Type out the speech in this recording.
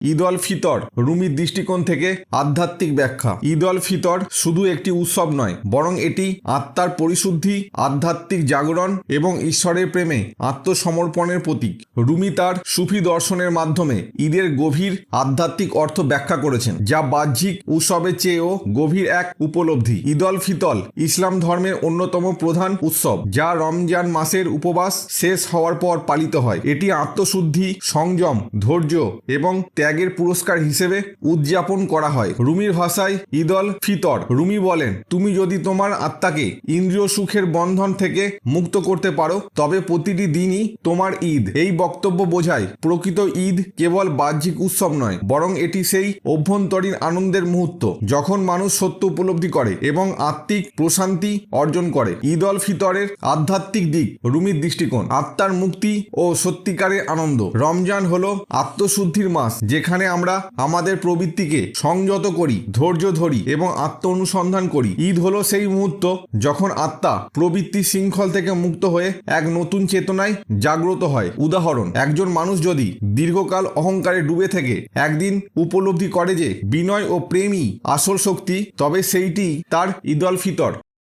Eid all Fitr রুমির দৃষ্টিকোণ থেকে আধ্যাত্মিক ব্যাখ্যা। ঈদ অল ফিতর শুধু একটি উৎসব নয়, বরং এটি আত্মার পরিশুদ্ধি, আধ্যাত্মিক জাগরণ এবং ঈশ্বরের প্রেমে আত্মসমর্পণের প্রতীক। রুমি তার সুফি দর্শনের মাধ্যমে ঈদের গভীর আধ্যাত্মিক অর্থ ব্যাখ্যা করেছেন, যা বাহ্যিক উৎসবের চেয়েও গভীর এক উপলব্ধি। ঈদ অল ফিতর ইসলাম ধর্মের অন্যতম প্রধান উৎসব, যা রমজান মাসের উপবাস শেষ হওয়ার পর পালিত হয়। এটি আত্মশুদ্ধি, সংযম, ধৈর্য এবং ত্যাগের পুরস্কার হিসেবে উদযাপন করা হয়। রুমির ভাষায় ঈদ অল ফিতর, রুমি বলেন, তুমি যদি তোমার আত্মাকে ইন্দ্রিয় সুখের বন্ধন থেকে মুক্ত করতে পারো, তবে প্রতিটি দিনই তোমার ঈদ। এই বক্তব্য বোঝায় প্রকৃত ঈদ কেবল বাহ্যিক উৎসব নয়, বরং এটি সেই অভ্যন্তরীণ আনন্দের মুহূর্ত যখন মানুষ সত্য উপলব্ধি করে এবং আত্মিক প্রশান্তি অর্জন করে। ঈদ অল ফিতরের আধ্যাত্মিক দিক। রুমির দৃষ্টিকোণ, আত্মার মুক্তি ও সত্যিকারের আনন্দ। রমজান হলো আত্মশুদ্ধির মাস, যেখানে আমরা আমাদের প্রবৃত্তিকে সংযত করি, ধৈর্য ধরি এবং আত্ম অনুসন্ধান করি। ঈদ হলো সেই মুহূর্ত যখন আত্মা প্রবৃত্তি শৃঙ্খল থেকে মুক্ত হয়ে এক নতুন চেতনায় জাগ্রত হয়। উদাহরণ, একজন মানুষ যদি দীর্ঘকাল অহংকারে ডুবে থেকে একদিন উপলব্ধি করে যে বিনয় ও প্রেমই আসল শক্তি, তবে সেইটি তার ঈদ অল ফিতর।